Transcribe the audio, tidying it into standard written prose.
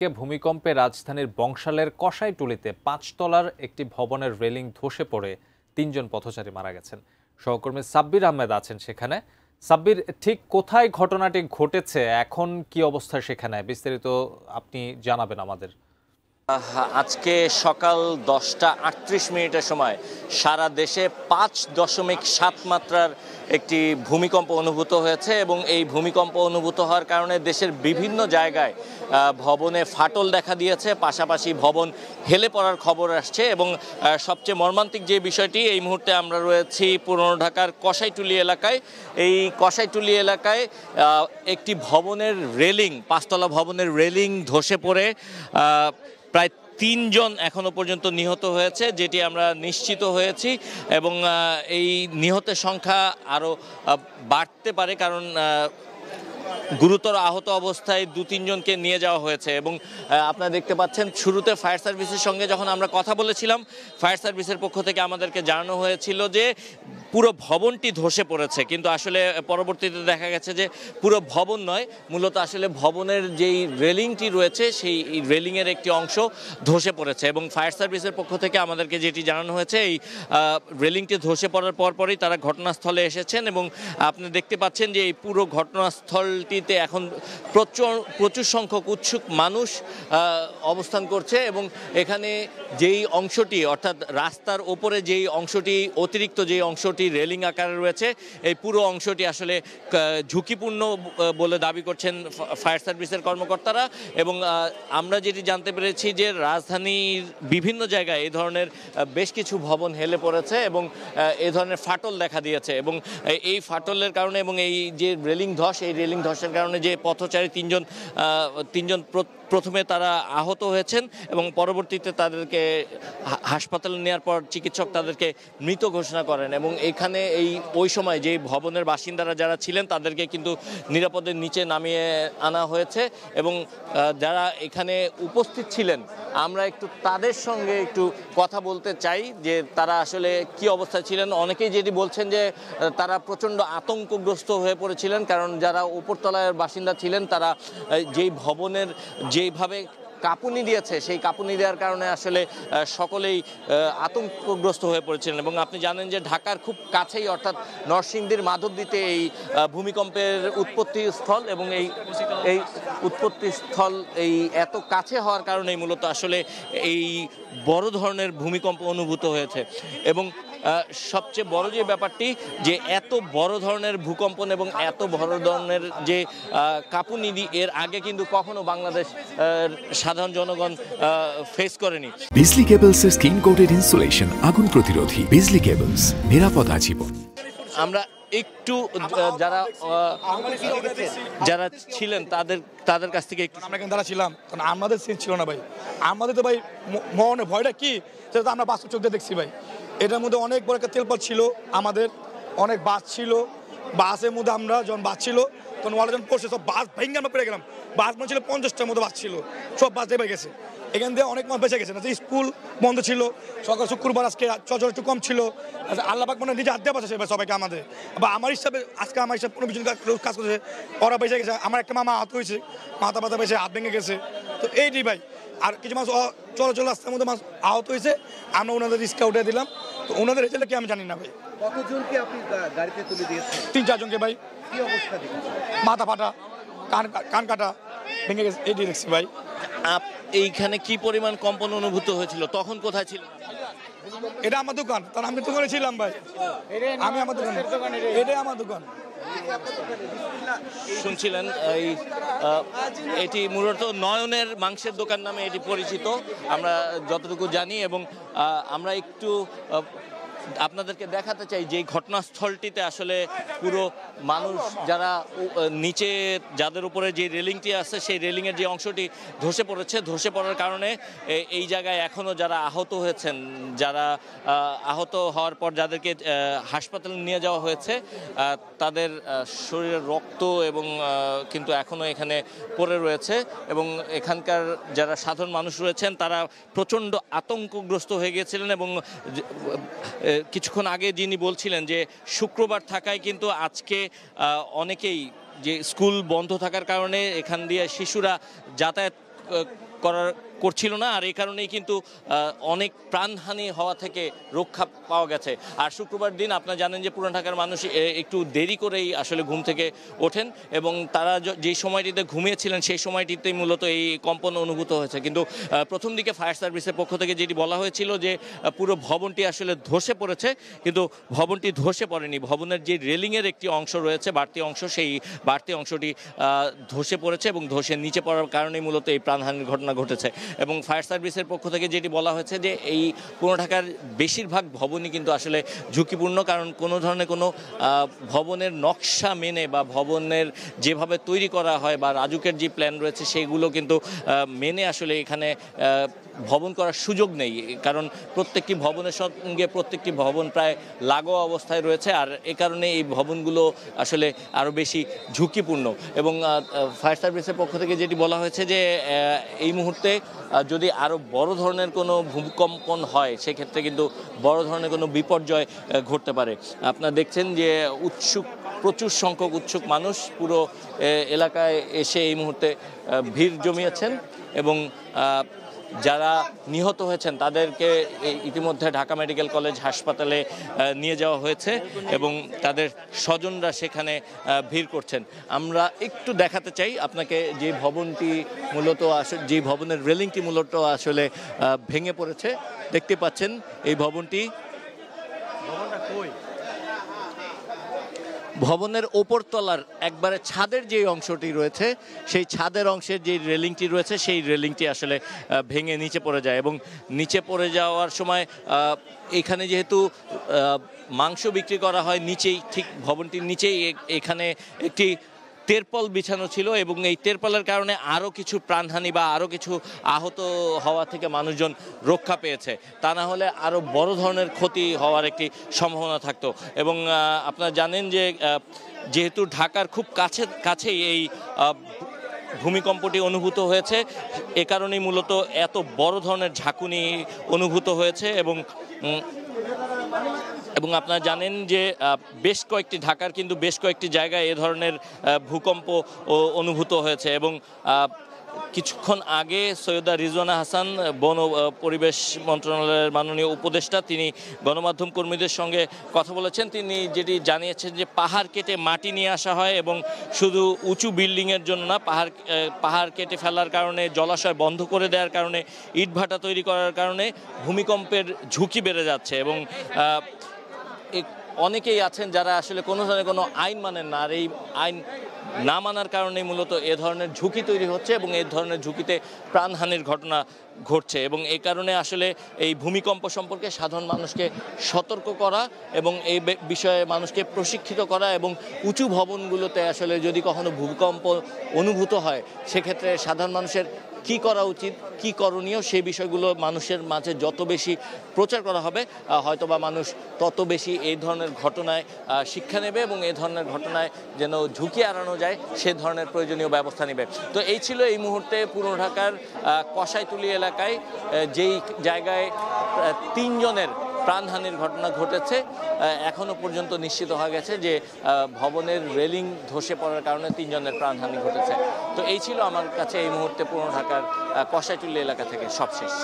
ভূমিকম্পে রাজধানীর বংশালের কসাইটুলীতে ৫ তলার একটি ভবনের রেলিং ধসে পড়ে ৩ জন পথচারী মারা গেছেন। সহকর্মী সাব্বির আহমেদ আছেন সেখানে। সাব্বির, ঠিক কোথায় ঘটনাটি ঘটেছে, এখন কি অবস্থা সেখানে, বিস্তারিত আপনি জানাবেন আমাদের। আজকে সকাল 10টা 38 মিনিটের সময় সারা দেশে 5.7 মাত্রার একটি ভূমিকম্প অনুভূত হয়েছে এবং এই ভূমিকম্প অনুভূত হওয়ার কারণে দেশের বিভিন্ন জায়গায় ভবনে ফাটল দেখা দিয়েছে, পাশাপাশি ভবন হেলে পড়ার খবর আসছে। এবং সবচেয়ে মর্মান্তিক যে বিষয়টি, এই মুহূর্তে আমরা রয়েছি পুরনো ঢাকার কসাইটুলী এলাকায়। এই কসাইটুলী এলাকায় একটি ভবনের রেলিং, 5তলা ভবনের রেলিং ধসে পড়ে প্রায় 3 জন এখনো পর্যন্ত নিহত হয়েছে, যেটি আমরা নিশ্চিত হয়েছি। এবং এই নিহতের সংখ্যা আরও বাড়তে পারে, কারণ গুরুতর আহত অবস্থায় 2-3 জনকে নিয়ে যাওয়া হয়েছে। এবং আপনারা দেখতে পাচ্ছেন, শুরুতে ফায়ার সার্ভিসের সঙ্গে যখন আমরা কথা বলেছিলাম, ফায়ার সার্ভিসের পক্ষ থেকে আমাদেরকে জানানো হয়েছিল যে পুরো ভবনটি ধসে পড়েছে, কিন্তু আসলে পরবর্তীতে দেখা গেছে যে পুরো ভবন নয়, মূলত আসলে ভবনের যেই রেলিংটি রয়েছে সেই রেলিংয়ের একটি অংশ ধসে পড়েছে। এবং ফায়ার সার্ভিসের পক্ষ থেকে আমাদেরকে যেটি জানানো হয়েছে, এই রেলিংটি ধসে পড়ার পরপরই তারা ঘটনাস্থলে এসেছেন। এবং আপনি দেখতে পাচ্ছেন যে এই পুরো ঘটনাস্থলটিতে এখন প্রচুর সংখ্যক উৎসুক মানুষ অবস্থান করছে। এবং এখানে যেই অংশটি, অর্থাৎ রাস্তার ওপরে যেই অংশটি, অতিরিক্ত যেই অংশটি রেলিং আকারে রয়েছে, এই পুরো অংশটি আসলে ঝুঁকিপূর্ণ বলে দাবি করছেন ফায়ার সার্ভিসের কর্মকর্তারা। এবং আমরা যেটি জানতে পেরেছি যে রাজধানীর বিভিন্ন জায়গায় এই ধরনের বেশ কিছু ভবন হেলে পড়েছে এবং এই ধরনের ফাটল দেখা দিয়েছে। এবং এই ফাটলের কারণে এবং এই যে রেলিং ধস, এই রেলিং ধসের কারণে যে পথচারী তিনজন প্রথমে তারা আহত হয়েছেন এবং পরবর্তীতে তাদেরকে হাসপাতালে নেওয়ার পর চিকিৎসক তাদেরকে মৃত ঘোষণা করেন। এবং এখানে ওই সময় যে ভবনের বাসিন্দারা যারা ছিলেন তাদেরকে কিন্তু নিরাপদে নিচে নামিয়ে আনা হয়েছে। এবং যারা এখানে উপস্থিত ছিলেন, আমরা একটু তাদের সঙ্গে একটু কথা বলতে চাই যে তারা আসলে কি অবস্থায় ছিলেন। অনেকেই যেটি বলছেন যে তারা প্রচণ্ড আতঙ্কগ্রস্ত হয়ে পড়েছিলেন, কারণ যারা উপরতলার বাসিন্দা ছিলেন তারা যেই ভবনের যেইভাবে কাঁপুনি দিয়েছে, সেই কাঁপুনি দেওয়ার কারণে আসলে সকলেই আতঙ্কগ্রস্ত হয়ে পড়েছিলেন। এবং আপনি জানেন যে ঢাকার খুব কাছেই, অর্থাৎ নরসিংদীর মাধবদীতে এই ভূমিকম্পের উৎপত্তি স্থল। এবং এই উৎপত্তি স্থল এই এত কাছে হওয়ার কারণেই মূলত আসলে এই বড় ধরনের ভূমিকম্প অনুভূত হয়েছে। এবং সবচেয়ে বড় যে ব্যাপারটি, যে এত বড় ধরনের ভূকম্পন এবং এত বড় ধরনের যে কাঁপুনি এর আগে কিন্তু কখনো বাংলাদেশ সাধারণ জনগণ ফেস করেনি। বিজলি কেবলসের স্কিন কোটেড ইনসুলেশন আগুন প্রতিরোধী। বিজলি কেবলস, নিরাপদ আজীবন। আমরা একটু যারা ছিলেন তাদের কাছ থেকে একটু, আমরা যারা ছিলাম, কারণ আমাদের সিট ছিল না ভাই। আমাদের তো ভাই মনে ভয়টা কি, সেটা তো আমরা বাস্তব চোখ দিয়ে দেখছি ভাই। এটার মধ্যে অনেক বড় একটা তেলপাত ছিল, আমাদের অনেক বাস ছিল। বাসের মধ্যে আমরা যখন বাস ছিল তখন ওরা যখন পড়ছে, সব বাস ভেঙে আমরা পেরে গেলাম। বাস মনে ছিল 50টার মতো বাস ছিল, সব বাস দেবে গেছে। এখান থেকে অনেক মানুষ বেঁচে গেছে না। স্কুল বন্ধ ছিল, সকাল শুক্রবার, আজকে চলাচল একটু কম ছিল। আল্লাহ পাক মনে নিজে আড্ডা পাচ্ছে সবাইকে আমাদের, বা আমার হিসাবে আজকে আমার হিসাবে 15-20 জন কাজ করছে, ওরা বেঁচে গেছে। আমার একটা মামা আহত হয়েছে, মাথা ব্যথা পেয়েছে, হাত ভেঙে গেছে। তো এইটি ভাই, আর কিছু মানুষ চলাচল রাস্তার মধ্যে মানুষ আহত হয়েছে, আমরা ওনাদের রিস্কা উঠে দিলাম। তো ওনাদের রেজাল্ট কি আমি জানি না ভাই। কতজনকে আপনি গাড়িতে তুলে দিয়েছেন? 3-4 জনকে ভাই। কি অবস্থা দেখেছেন? মাথা ফাটা, কান কাটা, ভেঙে গেছে, এইটি দেখছি ভাই। এইখানে কি পরিমাণ কম্পন অনুভূত হয়েছিল, তখন কোথায় ছিলেন? এটা আমার দোকান, কারণ আমি দোকানে ছিলাম ভাই। আমি আমার দোকান, এটাই আমার দোকান। শুনছিলেন, এটি মূলত নয়নের মাংসের দোকান নামে এটি পরিচিত, আমরা যতটুকু জানি। এবং আমরা একটু আপনাদেরকে দেখাতে চাই যে ঘটনাস্থলটিতে আসলে পুরো মানুষ যারা নিচে, যাদের উপরে যে রেলিংটি আছে, সেই রেলিংয়ের যে অংশটি ধসে পড়েছে, ধসে পড়ার কারণে এই জায়গায় এখনও যারা আহত হয়েছেন, যারা আহত হওয়ার পর যাদেরকে হাসপাতালে নিয়ে যাওয়া হয়েছে, তাদের শরীরের রক্ত এবং কিন্তু এখনও এখানে পড়ে রয়েছে। এবং এখানকার যারা সাধারণ মানুষ রয়েছেন তারা প্রচণ্ড আতঙ্কগ্রস্ত হয়ে গিয়েছিলেন। এবং কিছুক্ষণ আগে যিনি বলছিলেন যে শুক্রবার থাকায় কিন্তু আজকে অনেকেই, যে স্কুল বন্ধ থাকার কারণে এখান দিয়ে শিশুরা যাতায়াত করছিল না, আর এই কারণেই কিন্তু অনেক প্রাণহানি হওয়া থেকে রক্ষা পাওয়া গেছে। আর শুক্রবার দিন আপনারা জানেন যে পুরান ঢাকার মানুষ একটু দেরি করেই আসলে ঘুম থেকে ওঠেন, এবং তারা যে সময়টিতে ঘুমিয়েছিলেন সেই সময়টিতেই মূলত এই কম্পন অনুভূত হয়েছে। কিন্তু প্রথম দিকে ফায়ার সার্ভিসের পক্ষ থেকে যেটি বলা হয়েছিল যে পুরো ভবনটি আসলে ধসে পড়েছে, কিন্তু ভবনটি ধসে পড়েনি। ভবনের যে রেলিংয়ের একটি অংশ রয়েছে, বাড়তি অংশ, সেই বাড়তি অংশটি ধসে পড়েছে এবং ধসে নিচে পড়ার কারণেই মূলত এই প্রাণহানির ঘটনা ঘটেছে। এবং ফায়ার সার্ভিসের পক্ষ থেকে যেটি বলা হয়েছে যে এই পুরনো ঢাকার বেশিরভাগ ভবনই কিন্তু আসলে ঝুঁকিপূর্ণ, কারণ কোনো ধরনের কোনো ভবনের নকশা মেনে বা ভবনের যেভাবে তৈরি করা হয় বা রাজুকের যে প্ল্যান রয়েছে সেইগুলো কিন্তু মেনে আসলে এখানে ভবন করার সুযোগ নেই, কারণ প্রত্যেকটি ভবনের সঙ্গে প্রত্যেকটি ভবন প্রায় লাগোয়া অবস্থায় রয়েছে। আর এ কারণে এই ভবনগুলো আসলে আরও বেশি ঝুঁকিপূর্ণ। এবং ফায়ার সার্ভিসের পক্ষ থেকে যেটি বলা হয়েছে যে এই মুহূর্তে যদি আরও বড় ধরনের কোনো ভূমিকম্পন হয় সেক্ষেত্রে কিন্তু বড় ধরনের কোনো বিপর্যয় ঘটতে পারে। আপনারা দেখছেন যে প্রচুর সংখ্যক উৎসুক মানুষ পুরো এলাকায় এসে এই মুহূর্তে ভিড় জমিয়েছেন, এবং যারা নিহত হয়েছেন তাদেরকে ইতিমধ্যে ঢাকা মেডিকেল কলেজ হাসপাতালে নিয়ে যাওয়া হয়েছে এবং তাদের স্বজনরা সেখানে ভিড় করছেন। আমরা একটু দেখাতে চাই আপনাকে যে ভবনটি মূলত যে ভবনের রেলিংটি মূলত আসলে ভেঙে পড়েছে। দেখতে পাচ্ছেন এই ভবনটা কই? ভবনের ওপর তলার একবারে ছাদের যে অংশটি রয়েছে সেই ছাদের অংশের যে রেলিংটি রয়েছে সেই রেলিংটি আসলে ভেঙে নিচে পড়ে যায়, এবং নিচে পড়ে যাওয়ার সময় এখানে যেহেতু মাংস বিক্রি করা হয় নিচেই, ঠিক ভবনটির নিচেই এখানে একটি তেরপল বিছানো ছিল, এবং এই তেরপলের কারণে আরও কিছু প্রাণহানি বা আরও কিছু আহত হওয়া থেকে মানুষজন রক্ষা পেয়েছে। তা না হলে আরও বড় ধরনের ক্ষতি হওয়ার একটি সম্ভাবনা থাকতো। এবং আপনারা জানেন যে যেহেতু ঢাকার খুব কাছেই এই ভূমিকম্পটি অনুভূত হয়েছে, এ কারণেই মূলত এত বড় ধরনের ঝাঁকুনি অনুভূত হয়েছে। এবং আপনারা জানেন যে ঢাকার কিন্তু বেশ কয়েকটি জায়গায় এ ধরনের ভূকম্প অনুভূত হয়েছে। এবং কিছুক্ষণ আগে সৈয়দা রিজওয়ানা হাসান বন পরিবেশ মন্ত্রণালয়ের মাননীয় উপদেষ্টা তিনি গণমাধ্যম কর্মীদের সঙ্গে কথা বলেছেন। তিনি যেটি জানিয়েছেন যে পাহাড় কেটে মাটি নিয়ে আসা হয়, এবং শুধু উঁচু বিল্ডিংয়ের জন্য না, পাহাড় কেটে ফেলার কারণে, জলাশয় বন্ধ করে দেওয়ার কারণে, ইটভাটা তৈরি করার কারণে ভূমিকম্পের ঝুঁকি বেড়ে যাচ্ছে। এবং অনেকেই আছেন যারা আসলে কোনো ধরনের কোনো আইন মানেন না, আর এই আইন না মানার কারণে মূলত এ ধরনের ঝুঁকি তৈরি হচ্ছে এবং এই ধরনের ঝুঁকিতে প্রাণহানির ঘটনা ঘটছে। এবং এই কারণে আসলে এই ভূমিকম্প সম্পর্কে সাধারণ মানুষকে সতর্ক করা এবং এই বিষয়ে মানুষকে প্রশিক্ষিত করা, এবং উঁচু ভবনগুলোতে আসলে যদি কখনো ভূমিকম্প অনুভূত হয় সেক্ষেত্রে সাধারণ মানুষের কি করা উচিত, কি করণীয়, সেই বিষয়গুলো মানুষের মাঝে যত বেশি প্রচার করা হবে হয়তোবা মানুষ তত বেশি এই ধরনের ঘটনায় শিক্ষা নেবে এবং এই ধরনের ঘটনায় যেন ঝুঁকি এড়ানো যায় সে ধরনের প্রয়োজনীয় ব্যবস্থা নেবে। তো এই ছিল এই মুহূর্তে পুরনো ঢাকার কসাইতুলি এলাকায় যেই জায়গায় 3 জনের প্রাণহানির ঘটনা ঘটেছে। এখনো পর্যন্ত নিশ্চিত হয়ে গেছে যে ভবনের রেলিং ধসে পড়ার কারণে 3 জনের প্রাণহানি ঘটেছে। তো এই ছিল আমার কাছে এই মুহূর্তে পুরনো ঢাকার কসাইতুলি এলাকা থেকে সবশেষ।